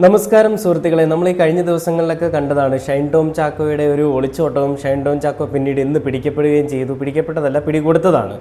നമസ്കാരം സുഹൃത്തുക്കളെ, നമ്മൾ ഈ കഴിഞ്ഞ ദിവസങ്ങളിലൊക്കെ കണ്ടതാണ് ഷൈൻ ടോം ചാക്കോയുടെ ഒരു ഒളിച്ചോട്ടവും. ഷൈൻ ടോം ചാക്കോ പിന്നീട് ഇന്ന് പിടിക്കപ്പെടുകയും ചെയ്തു. പിടിക്കപ്പെട്ടതല്ല, പിടികൊടുത്തതാണ്.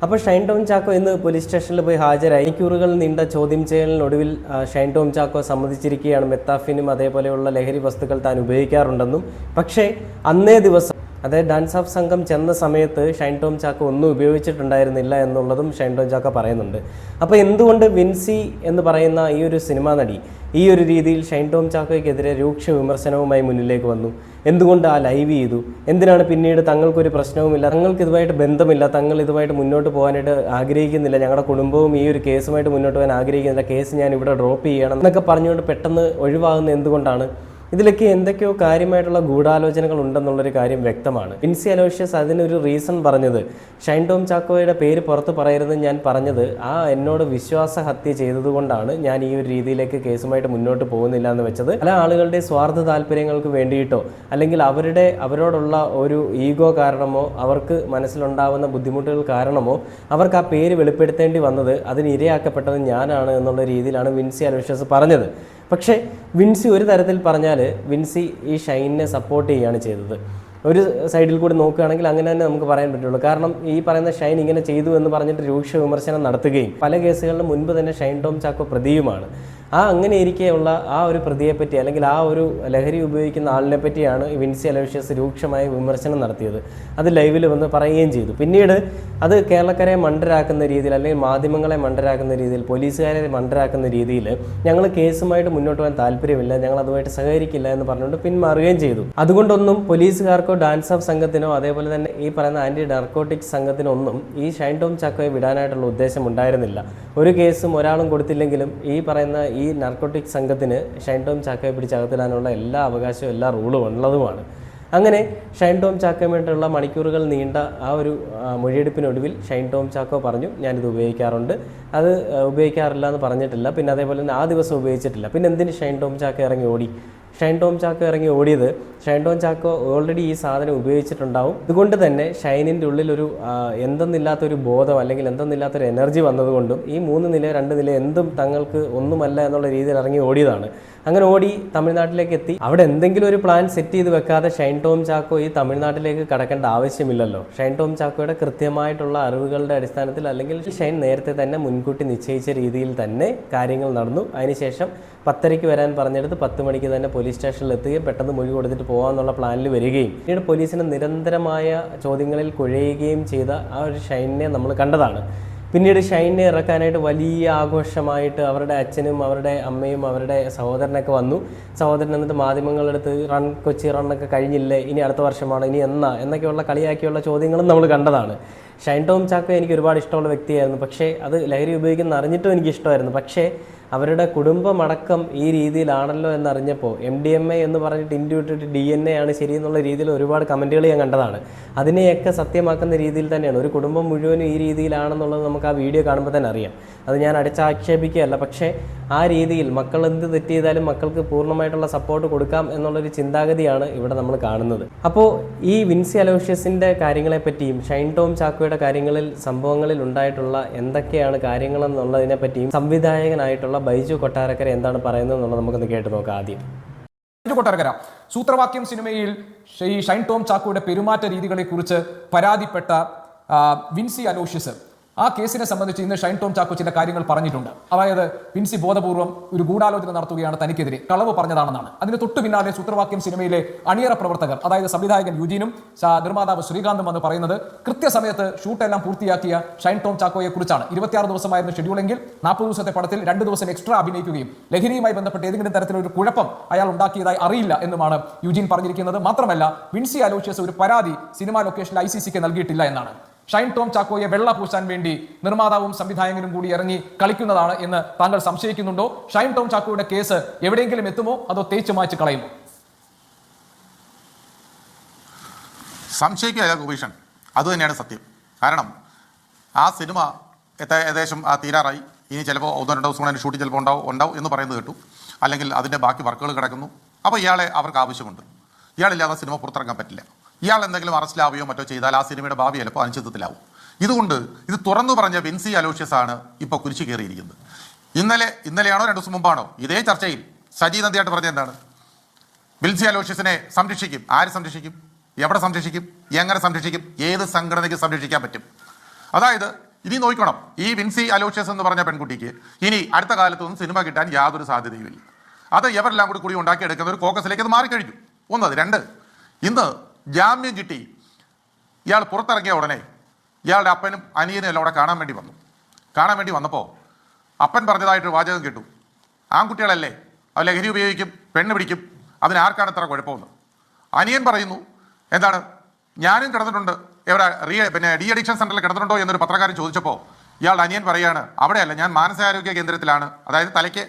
അപ്പോൾ ഷൈൻ ടോം ചാക്കോ ഇന്ന് പോലീസ് സ്റ്റേഷനിൽ പോയി ഹാജരായി. മണിക്കൂറുകൾ നീണ്ട ചോദ്യം ചെയ്യലിനൊടുവിൽ ഷൈൻ ടോം ചാക്കോ സമ്മതിച്ചിരിക്കുകയാണ് മെത്താഫിനും അതേപോലെയുള്ള ലഹരി വസ്തുക്കൾ താൻ ഉപയോഗിക്കാറുണ്ടെന്നും. പക്ഷേ അന്നേ ദിവസം, അതായത് ഡാൻസ് ഓഫ് സംഘം ചെന്ന സമയത്ത് ഷൈൻ ടോം ചാക്കോ ഒന്നും ഉപയോഗിച്ചിട്ടുണ്ടായിരുന്നില്ല എന്നുള്ളതും ഷൈൻ ടോം ചാക്കോ പറയുന്നുണ്ട്. അപ്പോൾ എന്തുകൊണ്ട് വിൻസി എന്ന് പറയുന്ന ഈ ഒരു സിനിമാ നടി ഈ ഒരു രീതിയിൽ ഷൈൻ ടോം ചാക്കോയ്ക്കെതിരെ രൂക്ഷ വിമർശനവുമായി മുന്നിലേക്ക് വന്നു? എന്തുകൊണ്ട് ആ ലൈവ് ചെയ്തു? എന്തിനാണ് പിന്നീട് തങ്ങൾക്കൊരു പ്രശ്നവുമില്ല, തങ്ങൾക്ക് ഇതുമായിട്ട് ബന്ധമില്ല, തങ്ങൾ ഇതുമായിട്ട് മുന്നോട്ട് പോകാനായിട്ട് ആഗ്രഹിക്കുന്നില്ല, ഞങ്ങളുടെ കുടുംബവും ഈ ഒരു കേസുമായിട്ട് മുന്നോട്ട് പോകാൻ ആഗ്രഹിക്കുന്നില്ല, കേസ് ഞാൻ ഇവിടെ ഡ്രോപ്പ് ചെയ്യണം എന്നൊക്കെ പറഞ്ഞുകൊണ്ട് പെട്ടെന്ന് ഒഴിവാകുന്ന എന്തുകൊണ്ടാണ്? ഇതിലൊക്കെ എന്തൊക്കെയോ കാര്യമായിട്ടുള്ള ഗൂഢാലോചനകൾ ഉണ്ടെന്നുള്ളൊരു കാര്യം വ്യക്തമാണ്. വിൻസി അലോഷ്യസ് അതിനൊരു റീസൺ പറഞ്ഞത്, ഷൈൻ ടോം ചാക്കോയുടെ പേര് പുറത്ത് പറയരുതെന്ന് ഞാൻ പറഞ്ഞത് എന്നോട് വിശ്വാസഹത്യ ചെയ്തതുകൊണ്ടാണ് ഞാൻ ഈ ഒരു രീതിയിലേക്ക് കേസുമായിട്ട് മുന്നോട്ട് പോകുന്നില്ല എന്ന് വെച്ചത്. പല ആളുകളുടെ സ്വാർത്ഥ താല്പര്യങ്ങൾക്ക് വേണ്ടിയിട്ടോ അല്ലെങ്കിൽ അവരോടുള്ള ഒരു ഈഗോ കാരണമോ അവർക്ക് മനസ്സിലുണ്ടാവുന്ന ബുദ്ധിമുട്ടുകൾ കാരണമോ അവർക്ക് ആ പേര് വെളിപ്പെടുത്തേണ്ടി വന്നത്, അതിന് ഇരയാക്കപ്പെട്ടത് ഞാനാണ് എന്നുള്ള രീതിയിലാണ് വിൻസി അലോഷ്യസ് പറഞ്ഞത്. പക്ഷേ വിൻസി ഒരു തരത്തിൽ പറഞ്ഞാൽ വിൻസി ഈ ഷൈനിനെ സപ്പോർട്ട് ചെയ്യുകയാണ് ചെയ്തത്. ഒരു സൈഡിൽ കൂടി നോക്കുകയാണെങ്കിൽ അങ്ങനെ തന്നെ നമുക്ക് പറയാൻ പറ്റുള്ളൂ. കാരണം ഈ പറയുന്ന ഷൈൻ ഇങ്ങനെ ചെയ്തു എന്ന് പറഞ്ഞിട്ട് രൂക്ഷ വിമർശനം നടത്തുകയും പല കേസുകളിലും മുൻപ് തന്നെ ഷൈൻ ടോം ചാക്കോ പ്രതിയുമാണ്. അങ്ങനെ ഇരിക്കെയുള്ള ആ ഒരു പ്രതിയെപ്പറ്റി അല്ലെങ്കിൽ ആ ഒരു ലഹരി ഉപയോഗിക്കുന്ന ആളിനെ പറ്റിയാണ് വിൻസി അലോഷ്യസ് രൂക്ഷമായ വിമർശനം നടത്തിയത്. അത് ലൈവിൽ വന്ന് പറയുകയും ചെയ്തു. പിന്നീട് അത് കേരളക്കരയെ മണ്ടരാക്കുന്ന രീതിയിൽ അല്ലെങ്കിൽ മാധ്യമങ്ങളെ മണ്ടരാക്കുന്ന രീതിയിൽ, പോലീസുകാരെ മണ്ടരാക്കുന്ന രീതിയിൽ ഞങ്ങൾ കേസുമായിട്ട് മുന്നോട്ട് പോകാൻ താല്പര്യമില്ല, ഞങ്ങൾ അതുമായിട്ട് സഹകരിക്കില്ല എന്ന് പറഞ്ഞുകൊണ്ട് പിന്മാറുകയും ചെയ്തു. അതുകൊണ്ടൊന്നും പോലീസുകാർക്കോ ഡാൻസ് ഓഫ് സംഘത്തിനോ അതേപോലെ തന്നെ ഈ പറയുന്ന ആൻറ്റി നാർക്കോട്ടിക്സ് സംഘത്തിനോ ഒന്നും ഈ ഷൈൻ ടോം ചാക്കോയെ വിടാനായിട്ടുള്ള ഉദ്ദേശം ഉണ്ടായിരുന്നില്ല. ഒരു കേസും ഒരാളും കൊടുത്തില്ലെങ്കിലും ഈ പറയുന്ന ഈ നാർക്കോട്ടിക് സംഘത്തിന് ഷൈൻ ടോം ചാക്കോയെ പിടിച്ചകത്തിടാനുള്ള എല്ലാ അവകാശവും എല്ലാ റൂളും ഉള്ളതുമാണ്. അങ്ങനെ ഷൈൻ ടോം ചാക്കോയുമായിട്ടുള്ള മണിക്കൂറുകൾ നീണ്ട ആ ഒരു മൊഴിയെടുപ്പിനൊടുവിൽ ഷൈൻ ടോം ചാക്കോ പറഞ്ഞു, ഞാനിത് ഉപയോഗിക്കാറുണ്ട്, അത് ഉപയോഗിക്കാറില്ല എന്ന് പറഞ്ഞിട്ടില്ല. പിന്നെ അതേപോലെ തന്നെ ആ ദിവസം ഉപയോഗിച്ചിട്ടില്ല. പിന്നെ എന്തിന് ഷൈൻ ടോം ചാക്കോ ഇറങ്ങി ഓടി? ഷൈൻ ടോം ചാക്കോ ഇറങ്ങി ഓടിയത് ഷൈൻ ടോം ചാക്കോ ഓൾറെഡി ഈ സാധനം ഉപയോഗിച്ചിട്ടുണ്ടാവും. അതുകൊണ്ട് തന്നെ ഷൈനിൻ്റെ ഉള്ളിലൊരു എന്തെന്നില്ലാത്തൊരു ബോധം അല്ലെങ്കിൽ എന്തെന്നില്ലാത്തൊരു എനർജി വന്നതുകൊണ്ടും ഈ 3 നില 2 നില എന്തും തങ്ങൾക്ക് ഒന്നുമല്ല എന്നുള്ള രീതിയിൽ ഇറങ്ങി ഓടിയതാണ്. അങ്ങനെ ഓടി തമിഴ്നാട്ടിലേക്ക് എത്തി. അവിടെ എന്തെങ്കിലും ഒരു പ്ലാൻ സെറ്റ് ചെയ്ത് വെക്കാതെ ഷൈൻ ടോം ചാക്കോ ഈ തമിഴ്നാട്ടിലേക്ക് കടക്കേണ്ട ആവശ്യമില്ലല്ലോ. ഷൈൻ ടോം ചാക്കോയുടെ കൃത്യമായിട്ടുള്ള അറിവുകളുടെ അടിസ്ഥാനത്തിൽ അല്ലെങ്കിൽ ഷൈൻ നേരത്തെ തന്നെ മുൻകൂട്ടി നിശ്ചയിച്ച രീതിയിൽ തന്നെ കാര്യങ്ങൾ നടന്നു. അതിനുശേഷം 10:30 വരാൻ പറഞ്ഞെടുത്ത് 10 മണിക്ക് തന്നെ പോലീസ് സ്റ്റേഷനിൽ എത്തുകയും പെട്ടെന്ന് മൊഴി കൊടുത്തിട്ട് പോകാമെന്നുള്ള പ്ലാനിൽ വരികയും പിന്നീട് പോലീസിന് നിരന്തരമായ ചോദ്യങ്ങളിൽ കുഴയുകയും ചെയ്ത ആ ഒരു ഷൈനിനെ നമ്മൾ കണ്ടതാണ്. പിന്നീട് ഷൈനിനെ ഇറക്കാനായിട്ട് വലിയ ആഘോഷമായിട്ട് അവരുടെ അച്ഛനും അവരുടെ അമ്മയും അവരുടെ സഹോദരനൊക്കെ വന്നു. സഹോദരൻ എന്നിട്ട് മാധ്യമങ്ങളെടുത്ത് കൊച്ചി റണ്ണൊക്കെ കഴിഞ്ഞില്ലേ, ഇനി അടുത്ത വർഷമാണ്, ഇനി എന്നൊക്കെയുള്ള കളിയാക്കിയുള്ള ചോദ്യങ്ങളും നമ്മൾ കണ്ടതാണ്. ഷൈൻ ടോം ചാക്കോ എനിക്ക് ഒരുപാട് ഇഷ്ടമുള്ള വ്യക്തിയായിരുന്നു. പക്ഷേ അത് ലഹരി ഉപയോഗിക്കുന്ന അറിഞ്ഞിട്ടും എനിക്ക് ഇഷ്ടമായിരുന്നു. പക്ഷേ അവരുടെ കുടുംബമടക്കം ഈ രീതിയിലാണല്ലോ എന്നറിഞ്ഞപ്പോൾ MDMA എന്ന് പറഞ്ഞിട്ട് ഇൻഡ്യൂട്ടിട്ട് DNA ആണ് ശരിയെന്നുള്ള രീതിയിൽ ഒരുപാട് കമൻറ്റുകൾ ഞാൻ കണ്ടതാണ്. അതിനെയൊക്കെ സത്യമാക്കുന്ന രീതിയിൽ തന്നെയാണ്. ഒരു കുടുംബം മുഴുവനും ഈ രീതിയിലാണെന്നുള്ളത് നമുക്ക് ആ വീഡിയോ കാണുമ്പോൾ തന്നെ അറിയാം. അത് ഞാൻ അടിച്ചാക്ഷേപിക്കുകയല്ല. പക്ഷേ ആ രീതിയിൽ മക്കൾ എന്ത് തെറ്റ് ചെയ്താലും മക്കൾക്ക് പൂർണ്ണമായിട്ടുള്ള സപ്പോർട്ട് കൊടുക്കാം എന്നുള്ളൊരു ചിന്താഗതിയാണ് ഇവിടെ നമ്മൾ കാണുന്നത്. അപ്പോൾ ഈ വിൻസി അലോഷ്യസിൻ്റെ കാര്യങ്ങളെപ്പറ്റിയും ഷൈൻ ടോം ചാക്കോയുടെ കാര്യങ്ങളിൽ സംഭവങ്ങളിൽ ഉണ്ടായിട്ടുള്ള എന്തൊക്കെയാണ് കാര്യങ്ങളെന്നുള്ളതിനെ പറ്റിയും സംവിധായകനായിട്ടുള്ള ബൈജു കൊട്ടാരക്കര എന്താണ് പറയുന്നത് എന്നുള്ളത് നമുക്കൊന്ന് കേട്ട് നോക്കാം. ആദ്യം ബൈജു കൊട്ടാരക്കര, സൂത്രവാക്യം സിനിമയിൽ ഷൈൻ ടോം ചാക്കോയുടെ പെരുമാറ്റ രീതികളെ കുറിച്ച് പരാതിപ്പെട്ട വിൻസി അലോഷ്യസ്, ആ കേസിനെ സംബന്ധിച്ച് ഇന്ന് ഷൈൻ ടോം ചാക്കോ ചില കാര്യങ്ങൾ പറഞ്ഞിട്ടുണ്ട്. അതായത് വിൻസി ബോധപൂർവം ഒരു ഗൂഢാലോചന നടത്തുകയാണ് തനിക്കെതിരെ, കളവ് പറഞ്ഞതാണെന്നാണ്. അതിന് തൊട്ടു പിന്നാലെ സൂത്രവാക്യം സിനിമയിലെ അണിയറ പ്രവർത്തകർ, അതായത് സംവിധായകൻ യുജീനും നിർമ്മാതാവ് ശ്രീകാന്തും വന്ന് പറയുന്നത് കൃത്യസമയത്ത് ഷൂട്ടെല്ലാം പൂർത്തിയാക്കിയ ഷൈൻ ടോം ചാക്കോയെ കുറിച്ചാണ്. 26 ദിവസമായിരുന്നു ഷെഡ്യൂളെങ്കിൽ 40 ദിവസത്തെ പടത്തിൽ 2 ദിവസം എക്സ്ട്രാ അഭിനയിക്കുകയും ലഹരിയുമായി ബന്ധപ്പെട്ട് ഏതെങ്കിലും തരത്തിലൊരു കുഴപ്പം അയാൾ ഉണ്ടാക്കിയതായി അറിയില്ല എന്നുമാണ് യുജീൻ പറഞ്ഞിരിക്കുന്നത്. മാത്രമല്ല വിൻസി അലോഷ്യസ് ഒരു പരാതി സിനിമാ ലൊക്കേഷനിൽ ICCക്ക് നൽകിയിട്ടില്ല എന്നാണ്. ഷൈൻ ടോം ചാക്കോയെ വെള്ള പൂശാൻ വേണ്ടി നിർമ്മാതാവും സംവിധായകനും കൂടി ഇറങ്ങി കളിക്കുന്നതാണ് എന്ന് താങ്കൾ സംശയിക്കുന്നുണ്ടോ? ഷൈൻ ടോം ചാക്കോയുടെ കേസ് എവിടെയെങ്കിലും എത്തുമോ അതോ തേച്ചു മാച്ച് കളയുമോ? സംശയിക്കുക ഭൂഷൺ, അതുതന്നെയാണ് സത്യം. കാരണം ആ സിനിമ ഏകദേശം തീരാറായി. ഇനി ചിലപ്പോൾ 1-2 ദിവസം കൂടെ ഷൂട്ടിംഗ് ചിലപ്പോൾ ഉണ്ടാവും എന്ന് പറയുന്നത് കേട്ടു. അല്ലെങ്കിൽ അതിൻ്റെ ബാക്കി വർക്കുകൾ കിടക്കുന്നു. അപ്പോൾ ഇയാളെ അവർക്ക് ആവശ്യമുണ്ട്. ഇയാളില്ലാതെ സിനിമ പുറത്തിറങ്ങാൻ പറ്റില്ല. ഇയാൾ എന്തെങ്കിലും അറസ്റ്റിലാവുകയോ മറ്റോ ചെയ്താൽ ആ സിനിമയുടെ ഭാവി ചിലപ്പോൾ അനിശ്ചിതത്തിലാവും. ഇതുകൊണ്ട് ഇത് തുറന്നു പറഞ്ഞ വിൻസി അലോഷ്യസ് ആണ് ഇപ്പോൾ കുരിശ് കയറിയിരിക്കുന്നത്. ഇന്നലെയാണോ 2 ദിവസം മുമ്പാണോ ഇതേ ചർച്ചയിൽ സജി നന്ദിയായിട്ട് പറഞ്ഞത് എന്താണ്? വിൻസി അലോഷ്യസിനെ സംരക്ഷിക്കും. ആര് സംരക്ഷിക്കും? എവിടെ സംരക്ഷിക്കും? എങ്ങനെ സംരക്ഷിക്കും? ഏത് സംഘടനയ്ക്ക് സംരക്ഷിക്കാൻ പറ്റും? അതായത് ഇനി നോക്കണം, ഈ വിൻസി അലോഷ്യസ് എന്ന് പറഞ്ഞ പെൺകുട്ടിക്ക് ഇനി അടുത്ത കാലത്തൊന്നും സിനിമ കിട്ടാൻ യാതൊരു സാധ്യതയുമില്ല. അത് എവരെല്ലാം കൂടി ഉണ്ടാക്കിയെടുക്കുന്ന ഒരു കോക്കസിലേക്ക് അത് മാറിക്കഴിഞ്ഞു. ഒന്നത്. രണ്ട്, ഇന്ന് ജാമ്യം കിട്ടി ഇയാൾ പുറത്തിറങ്ങിയ ഉടനെ ഇയാളുടെ അപ്പനും അനിയനും എല്ലാം അവിടെ കാണാൻ വേണ്ടി വന്നപ്പോൾ അപ്പൻ പറഞ്ഞതായിട്ടൊരു വാചകം കേട്ടു. ആൺകുട്ടികളല്ലേ, അവർ ലഹരി ഉപയോഗിക്കും, പെണ്ണ് പിടിക്കും, അതിനാർക്കാണ് ഇത്ര കുഴപ്പമെന്ന്. അനിയൻ പറയുന്നു എന്താണ്, ഞാനും കിടന്നിട്ടുണ്ട്, എവിടെ ഡി അഡിക്ഷൻ സെന്ററിൽ കിടന്നിട്ടുണ്ടോ എന്നൊരു പത്രക്കാരൻ ചോദിച്ചപ്പോൾ ഇയാളുടെ അനിയൻ പറയുകയാണ്, അവിടെയല്ല, ഞാൻ മാനസികാരോഗ്യ കേന്ദ്രത്തിലാണ്, അതായത് തലയ്ക്ക്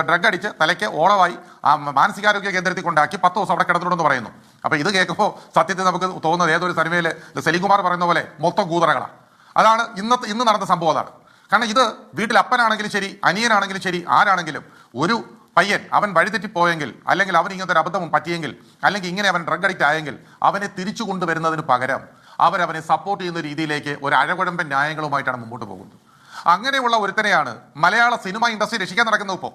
ഡ്രഗ് അടിച്ച് തലയ്ക്ക് ഓളമായി ആ മാനസികാരോഗ്യ കേന്ദ്രത്തിൽ കൊണ്ടാക്കി 10 ദിവസം അവിടെ കിടന്നിട്ടുണ്ടെന്ന് പറയുന്നു. അപ്പോൾ ഇത് കേൾക്കുമ്പോൾ സത്യത്തിൽ നമുക്ക് തോന്നുന്നത് ഏതൊരു സിനിമയിൽ സലീംകുമാർ പറയുന്ന പോലെ മൊത്തം കൂതറകളാണ്. അതാണ് ഇന്ന് നടന്ന സംഭവം. അതാണ് കാരണം ഇത് വീട്ടിൽ അപ്പനാണെങ്കിലും ശരി, അനിയനാണെങ്കിലും ശരി, ആരാണെങ്കിലും ഒരു പയ്യൻ അവൻ വഴിതെറ്റിപ്പോയെങ്കിൽ, അല്ലെങ്കിൽ അവൻ ഇങ്ങനത്തെ ഒരു അബദ്ധം പറ്റിയെങ്കിൽ, അല്ലെങ്കിൽ ഇങ്ങനെ അവൻ ഡ്രഗ് അഡിക്റ്റ് ആയെങ്കിൽ അവനെ തിരിച്ചു കൊണ്ടുവരുന്നതിന് പകരം അവരവനെ സപ്പോർട്ട് ചെയ്യുന്ന രീതിയിലേക്ക് ഒരു അഴകുഴമ്പൻ ന്യായങ്ങളുമായിട്ടാണ് മുമ്പോട്ട് പോകുന്നത്. അങ്ങനെയുള്ള ഒരുത്തനെയാണ് മലയാള സിനിമ ഇൻഡസ്ട്രി രക്ഷിക്കാൻ നടക്കുന്നത്. ഇപ്പോൾ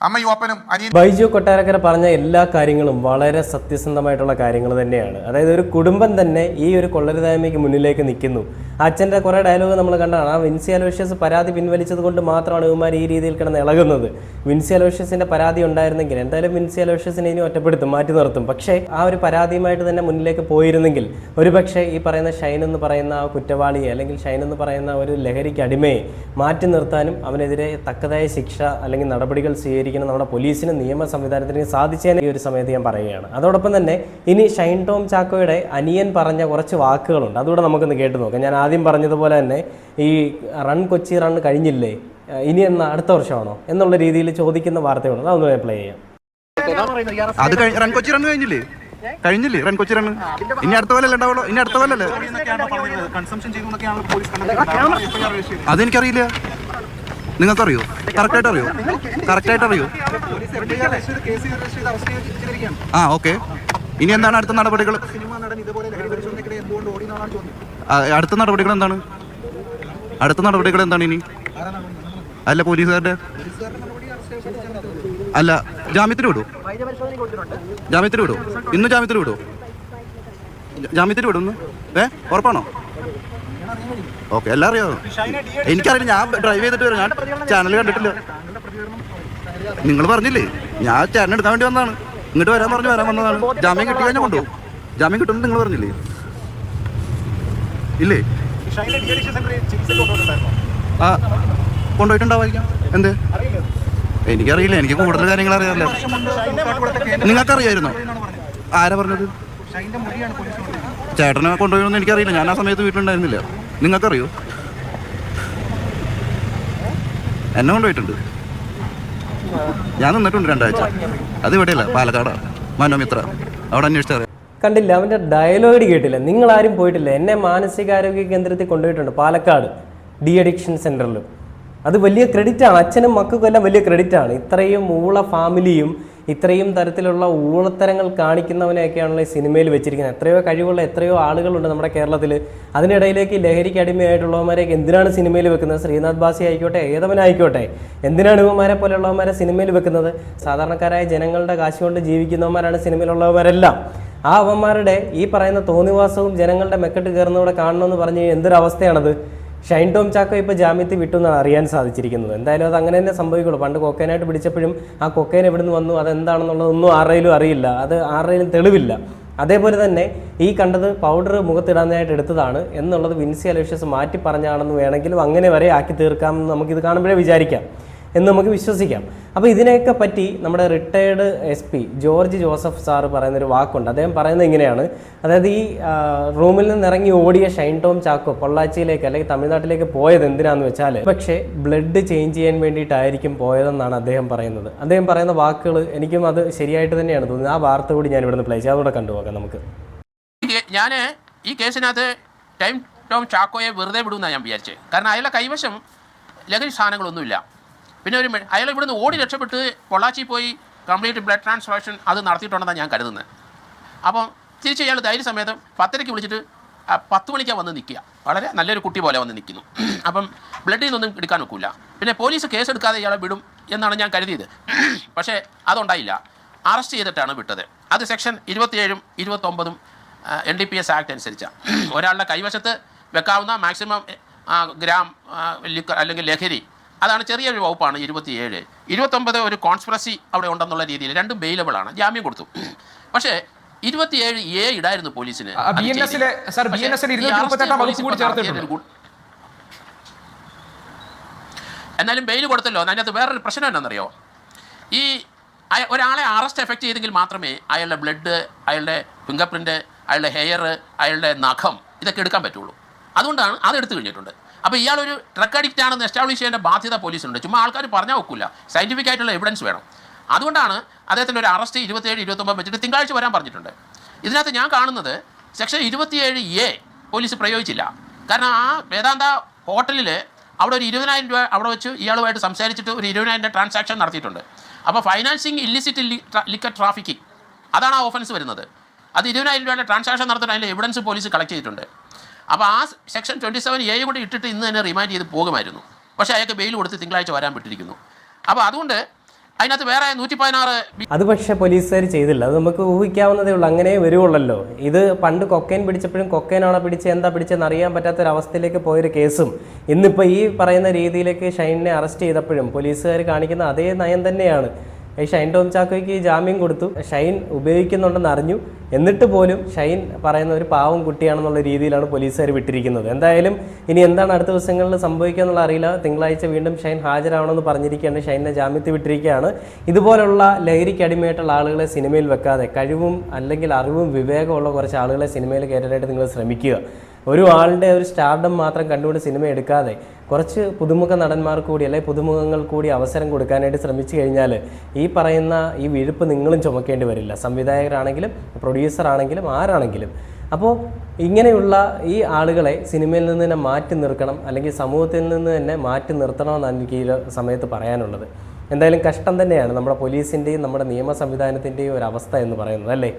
അമ്മയും അപ്പനും അനിയൻ ബൈജു കൊട്ടാരക്കര പറഞ്ഞ എല്ലാ കാര്യങ്ങളും വളരെ സത്യസന്ധമായിട്ടുള്ള കാര്യങ്ങൾ തന്നെയാണ്. അതായത് ഒരു കുടുംബം തന്നെ ഈ ഒരു കൊള്ളരുതായ്മയ്ക്ക് മുന്നിലേക്ക് നിൽക്കുന്നു. അച്ഛൻ്റെ കുറേ ഡയലോഗ് നമ്മൾ കണ്ടാണ്. ആ വിൻസി അലോഷ്യസ് പരാതി പിൻവലിച്ചത് കൊണ്ട് മാത്രമാണ് ഇവന്മാർ ഈ രീതിയിൽ കിടന്ന് ഇളകുന്നത്. വിൻസി അലോഷ്യസിൻ്റെ പരാതി ഉണ്ടായിരുന്നെങ്കിൽ എന്തായാലും വിൻസി അലോഷ്യസിനെ ഇനി ഒറ്റപ്പെടുത്തും, മാറ്റി നിർത്തും. പക്ഷേ ആ ഒരു പരാതിയുമായിട്ട് തന്നെ മുന്നിലേക്ക് പോയിരുന്നെങ്കിൽ ഒരുപക്ഷെ ഈ പറയുന്ന ഷൈൻ എന്ന് പറയുന്ന ആ കുറ്റവാളിയെ, അല്ലെങ്കിൽ ഷൈൻ എന്ന് പറയുന്ന ഒരു ലഹരിക്ക് അടിമയെ മാറ്റി നിർത്താനും അവനെതിരെ തക്കതായ ശിക്ഷ അല്ലെങ്കിൽ നടപടികൾ സ്വീകരിക്കണം നമ്മുടെ പോലീസിന്, നിയമ സംവിധാനത്തിന് സാധിച്ചതിന് ഈ ഒരു സമയത്ത് ഞാൻ പറയുകയാണ്. അതോടൊപ്പം തന്നെ ഇനി ഷൈൻ ടോം ചാക്കോയുടെ അനിയൻ പറഞ്ഞ കുറച്ച് വാക്കുകളുണ്ട്, അതുകൂടെ നമുക്കൊന്ന് കേട്ട് നോക്കാം. ഞാൻ ആദ്യം പറഞ്ഞതുപോലെ തന്നെ ഈ റൺ കൊച്ചി റൺ കഴിഞ്ഞില്ലേ, ഇനി എന്നാ അടുത്ത വർഷമാണോ എന്നുള്ള രീതിയിൽ ചോദിക്കുന്ന വാർത്തയുണ്ട്. അതൊന്ന് പ്ലേ ചെയ്യാം. അത് റൺ കൊച്ചി റൺ കഴിഞ്ഞില്ലേ റൺ കൊച്ചി റൺ ഇനി അടുത്ത പോലെ ഉണ്ടാവുള്ളൂ. ഇനി അടുത്ത പോലെ അല്ലേ? അതെനിക്കറിയില്ല. നിങ്ങൾക്കറിയോ? കറക്റ്റായിട്ട് അറിയോ? ആ, ഓക്കെ. ഇനി എന്താണ് അടുത്ത നടപടികൾ? അടുത്ത നടപടികൾ എന്താണ് ഇനി? അല്ല, പോലീസുകാരുടെ അല്ല, ജാമ്യത്തിന് വിടും. ഇന്ന് ജാമ്യത്തിന് വിടും ഇന്ന്. ഉറപ്പാണോ? ഓക്കെ, എല്ലാം അറിയാമോ? എനിക്കറിയില്ല, ഞാൻ ഡ്രൈവ് ചെയ്തിട്ട് വരും, ഞാൻ ചാനൽ കണ്ടിട്ടില്ല. നിങ്ങൾ പറഞ്ഞില്ലേ, ഞാൻ ചാനൽ എടുക്കാൻ വേണ്ടി വന്നതാണ്, ഇങ്ങോട്ട് വരാൻ വന്നതാണ്. ജാമ്യം കിട്ടി കഴിഞ്ഞാൽ കൊണ്ടുപോകും. ജാമ്യം കിട്ടുമെന്ന് നിങ്ങൾ പറഞ്ഞില്ലേ? ഇല്ലേ? ആ, കൊണ്ടുപോയിട്ടുണ്ടാവായിരിക്കാം. എന്ത്? എനിക്കറിയില്ല, എനിക്ക് കൂടുതൽ കാര്യങ്ങൾ അറിയാറില്ല. നിങ്ങൾക്കറിയായിരുന്നോ? ആരാ പറഞ്ഞത്? ചേട്ടനെ കൊണ്ടുപോയെന്ന് എനിക്കറിയില്ല, ഞാൻ ആ സമയത്ത് വീട്ടിലുണ്ടായിരുന്നില്ല. നിങ്ങൾക്കറിയോ? എന്നെ കൊണ്ടുപോയിട്ടുണ്ട്. ഞാൻ നിന്നിട്ടുണ്ട് 2 ആഴ്ച. അത് ഇവിടെയല്ല, പാലക്കാടാണ്, മനോമിത്ര. അവിടെ അന്വേഷിച്ചറിയാം. കണ്ടില്ല, അവൻ്റെ ഡയലോഗ് കേട്ടില്ല. നിങ്ങളാരും പോയിട്ടില്ല. എന്നെ മാനസികാരോഗ്യ കേന്ദ്രത്തിൽ കൊണ്ടുപോയിട്ടുണ്ട്, പാലക്കാട് ഡി അഡിക്ഷൻ സെൻറ്ററിൽ. അത് വലിയ ക്രെഡിറ്റാണ്, അച്ഛനും മക്കൾക്കും എല്ലാം വലിയ ക്രെഡിറ്റാണ്. ഇത്രയും ഊള ഫാമിലിയും ഇത്രയും തരത്തിലുള്ള ഊളത്തരങ്ങൾ കാണിക്കുന്നവനെയൊക്കെയാണല്ലോ ഈ സിനിമയിൽ വെച്ചിരിക്കുന്നത്. എത്രയോ കഴിവുള്ള എത്രയോ ആളുകളുണ്ട് നമ്മുടെ കേരളത്തിൽ. അതിനിടയിലേക്ക് ലഹരിക്ക് അടിമയായിട്ടുള്ളവന്മാരെയൊക്കെ എന്തിനാണ് സിനിമയിൽ വെക്കുന്നത്? ശ്രീനാഥ് ബാസി ആയിക്കോട്ടെ, ഏതവനായിക്കോട്ടെ, എന്തിനാണ് ഇവന്മാരെ പോലെയുള്ളവന്മാരെ സിനിമയിൽ വെക്കുന്നത്? സാധാരണക്കാരായ ജനങ്ങളുടെ കാശ് കൊണ്ട് ജീവിക്കുന്നവന്മാരാണ് സിനിമയിലുള്ളവരെല്ലാം. ആ അവന്മാരുടെ ഈ പറയുന്ന തോന്നിവാസവും ജനങ്ങളുടെ മെക്കെട്ട് കയറുന്നവിടെ കാണണമെന്ന് പറഞ്ഞ് എന്തൊരവസ്ഥയാണത്? ഷൈൻ ടോം ചാക്കോ ഇപ്പോൾ ജാമ്യത്തിൽ വിട്ടു എന്നാണ് അറിയാൻ സാധിച്ചിരിക്കുന്നത്. എന്തായാലും അത് അങ്ങനെ തന്നെ സംഭവിക്കുള്ളൂ. പണ്ട് കൊക്കൈനായിട്ട് പിടിച്ചപ്പോഴും ആ കൊക്കൈൻ എവിടെ നിന്ന് വന്നു, അതെന്താണെന്നുള്ളതൊന്നും ആരുടെയിലും അറിയില്ല, അത് ആരുടെയിലും തെളിവില്ല. അതേപോലെ തന്നെ ഈ കണ്ടത് പൗഡർ മുഖത്തിടാനായിട്ട് എടുത്തതാണ് എന്നുള്ളത് വിൻസി അലോഷ്യസ് മാറ്റി പറഞ്ഞാണെന്ന് വേണമെങ്കിലും അങ്ങനെ വരെ ആക്കി തീർക്കാമെന്ന് നമുക്കിത് കാണുമ്പോഴേ വിചാരിക്കാം, എന്ന് നമുക്ക് വിശ്വസിക്കാം. അപ്പോൾ ഇതിനെയൊക്കെ പറ്റി നമ്മുടെ retired SP George Joseph sir പറയുന്നൊരു വാക്കുണ്ട്. അദ്ദേഹം പറയുന്നത് ഇങ്ങനെയാണ്, അതായത് ഈ റൂമിൽ നിന്ന് ഇറങ്ങി ഓടിയ ഷൈൻ ടോം ചാക്കോ പൊള്ളാച്ചിയിലേക്ക് അല്ലെങ്കിൽ തമിഴ്നാട്ടിലേക്ക് പോയത് എന്തിനാന്ന് വെച്ചാൽ പക്ഷേ ബ്ലഡ് ചേഞ്ച് ചെയ്യാൻ വേണ്ടിയിട്ടായിരിക്കും പോയതെന്നാണ് അദ്ദേഹം പറയുന്നത്. അദ്ദേഹം പറയുന്ന വാക്കുകൾ എനിക്കും അത് ശരിയായിട്ട് തന്നെയാണ് തോന്നുന്നത്. ആ വാർത്ത കൂടി ഞാൻ ഇവിടുന്ന് പ്ലേ ചെയ്യാം, അതുകൂടെ കണ്ടുപോകാം നമുക്ക്. ഞാൻ ഈ കേസിനകത്ത് ടോം ചാക്കോയെ വെറുതെ വിടുമെന്നാണ് ഞാൻ വിചാരിച്ചത്. കാരണം അയാളുടെ കൈവശം ലഹരി സാധനങ്ങളൊന്നുമില്ല. പിന്നെ അയാൾ ഇവിടുന്ന് ഓടി രക്ഷപ്പെട്ട് പൊള്ളാച്ചി പോയി കംപ്ലീറ്റ് ബ്ലഡ് ട്രാൻസ്ഫ്യൂഷൻ അത് നടത്തിയിട്ടുണ്ടെന്നാണ് ഞാൻ കരുതുന്നത്. അപ്പം തിരിച്ച് അയാൾ ധൈര്യസമേതം 10:30 വിളിച്ചിട്ട് 10 മണിക്കാണ് വന്ന് നിൽക്കുക. വളരെ നല്ലൊരു കുട്ടി പോലെ വന്ന് നിൽക്കുന്നു. അപ്പം ബ്ലഡിൽ നിന്നൊന്നും എടുക്കാൻ ഒക്കില്ല. പിന്നെ പോലീസ് കേസെടുക്കാതെ ഇയാളെ വിടും എന്നാണ് ഞാൻ കരുതിയത്. പക്ഷേ അതുണ്ടായില്ല. അറസ്റ്റ് ചെയ്തിട്ടാണ് വിട്ടത്. അത് സെക്ഷൻ 27 29 NDPS ആക്ട് അനുസരിച്ചാണ്. ഒരാളുടെ കൈവശത്ത് വെക്കാവുന്ന മാക്സിമം ഗ്രാം ലിക്കർ അല്ലെങ്കിൽ ലഹരി, അതാണ് ചെറിയൊരു വകുപ്പാണ് 27. 29 ഒരു കോൺസ്പിറസി അവിടെ ഉണ്ടെന്നുള്ള രീതിയിൽ രണ്ടും ബെയിലബിൾ ആണ്, ജാമ്യം കൊടുത്തു. പക്ഷേ 27A ഇടായിരുന്നു പോലീസിന്. എന്നാലും ബെയിൽ കൊടുത്തല്ലോ. അതിനകത്ത് വേറൊരു പ്രശ്നം എന്താണെന്നറിയോ? ഈ ഒരാളെ അറസ്റ്റ് എഫക്റ്റ് ചെയ്തെങ്കിൽ മാത്രമേ അയാളുടെ ബ്ലഡ്, അയാളുടെ ഫിംഗർ പ്രിൻറ്റ്, അയാളുടെ ഹെയർ, അയാളുടെ നഖം ഇതൊക്കെ എടുക്കാൻ പറ്റുള്ളൂ. അതുകൊണ്ടാണ് അത് എടുത്തു കഴിഞ്ഞിട്ടുണ്ട്. അപ്പോൾ ഇയാളൊരു ഡ്രഗ് അഡിക്റ്റ് ആണെന്ന് എസ്റ്റാബ്ലിഷ് ചെയ്യേണ്ട ബാധ്യത പോലീസിനുണ്ട്. ചുമ്മാ ആൾക്കാർ പറഞ്ഞാൽ ഒക്കില്ല, സയൻറ്റിഫിക് ആയിട്ടുള്ള എവിഡൻസ് വേണം. അതുകൊണ്ടാണ് അദ്ദേഹത്തിൻ്റെ ഒരു അറസ്റ്റ് 27 29 വെച്ചിട്ട് തിങ്കളാഴ്ച വരാൻ പറഞ്ഞിട്ടുണ്ട്. ഇതിനകത്ത് ഞാൻ കാണുന്നത് സെക്ഷൻ 27A പോലീസ് പ്രയോഗിച്ചില്ല. കാരണം ആ വേദാന്ത ഹോട്ടലിൽ അവിടെ ഒരു 20,000 രൂപ അവിടെ വെച്ച് ഇയാളുമായിട്ട് സംസാരിച്ചിട്ട് ഒരു 20,000 ട്രാൻസാക്ഷൻ നടത്തിയിട്ടുണ്ട്. അപ്പോൾ ഫൈനാൻസിങ് ഇല്ലിസിറ്റ് ലിക്കർ ട്രാഫിക്കിംഗ്, അതാണ് ആ ഓഫൻസ് വരുന്നത്. അത് 20,000 രൂപയുടെ ട്രാൻസാക്ഷൻ നടത്തിയിട്ട് അതിൻ്റെ എവിഡൻസ് പോലീസ് കളക്ട് ചെയ്തിട്ടുണ്ട്. അപ്പോൾ ആ സെക്ഷൻ 27A കൂടി ഇട്ടിട്ട് ഇന്ന് തന്നെ റിമാൻഡ് ചെയ്ത് പോകുമായിരുന്നു. പക്ഷേ അയാൾക്ക് ബെയിൽ കൊടുത്ത് തിങ്കളാഴ്ച വരാൻ വിട്ടിരിക്കുന്നു. അപ്പോൾ അതുകൊണ്ട് അതിനകത്ത് വേറെ 116. അത് പക്ഷേ പോലീസുകാർ ചെയ്തില്ല. അത് നമുക്ക് ഊഹിക്കാവുന്നതേ ഉള്ളൂ, അങ്ങനെ വരുവുള്ളല്ലോ. ഇത് പണ്ട് കൊക്കൈൻ പിടിച്ചപ്പോഴും കൊക്കൈനാണോ എന്താ പിടിച്ചെന്ന് അറിയാൻ പറ്റാത്തൊരവസ്ഥയിലേക്ക് പോയൊരു കേസും ഇന്നിപ്പോൾ ഈ പറയുന്ന രീതിയിലേക്ക് ഷൈനിനെ അറസ്റ്റ് ചെയ്തപ്പോഴും പോലീസുകാർ കാണിക്കുന്ന അതേ നയം തന്നെയാണ്. ഈ ഷൈൻ ടോം ചാക്കോയ്ക്ക് ജാമ്യം കൊടുത്തു, ഷൈൻ ഉപയോഗിക്കുന്നുണ്ടെന്ന് അറിഞ്ഞു, എന്നിട്ട് പോലും ഷൈൻ പറയുന്ന ഒരു പാവം കുട്ടിയാണെന്നുള്ള രീതിയിലാണ് പോലീസുകാർ വിട്ടിരിക്കുന്നത്. എന്തായാലും ഇനി എന്താണ് അടുത്ത ദിവസങ്ങളിൽ സംഭവിക്കുക എന്നുള്ള അറിയില്ല. തിങ്കളാഴ്ച വീണ്ടും ഷൈൻ ഹാജരാവണമെന്ന് പറഞ്ഞിരിക്കുകയാണ്. ഷൈനെ ജാമ്യത്തിൽ വിട്ടിരിക്കുകയാണ്. ഇതുപോലുള്ള ലഹരിക്ക് അടിമയായിട്ടുള്ള ആളുകളെ സിനിമയിൽ വെക്കാതെ കഴിവും അല്ലെങ്കിൽ അറിവും വിവേകമുള്ള കുറച്ച് ആളുകളെ സിനിമയിൽ കയറ്റാനായിട്ട് നിങ്ങൾ ശ്രമിക്കുക. ഒരു ആളുടെ ഒരു സ്റ്റാർഡം മാത്രം കണ്ടുകൊണ്ട് സിനിമ എടുക്കാതെ കുറച്ച് പുതുമുഖ നടന്മാർ കൂടി അല്ലെങ്കിൽ പുതുമുഖങ്ങൾ കൂടി അവസരം കൊടുക്കാനായിട്ട് ശ്രമിച്ചു കഴിഞ്ഞാൽ ഈ പറയുന്ന ഈ വിഴുപ്പ് നിങ്ങളും ചുമക്കേണ്ടി വരില്ല. സംവിധായകരാണെങ്കിലും പ്രൊഡ്യൂസർ ആണെങ്കിലും ആരാണെങ്കിലും. അപ്പോൾ ഇങ്ങനെയുള്ള ഈ ആളുകളെ സിനിമയിൽ നിന്ന് തന്നെ മാറ്റി നിർത്തണം, അല്ലെങ്കിൽ സമൂഹത്തിൽ നിന്ന് തന്നെ മാറ്റി നിർത്തണമെന്നാണ് എനിക്ക് ഈ സമയത്ത് പറയാനുള്ളത്. എന്തായാലും കഷ്ടം തന്നെയാണ് നമ്മുടെ പോലീസിൻ്റെയും നമ്മുടെ നിയമ സംവിധാനത്തിൻ്റെയും ഒരു അവസ്ഥ എന്ന് പറയുന്നത്, അല്ലേ?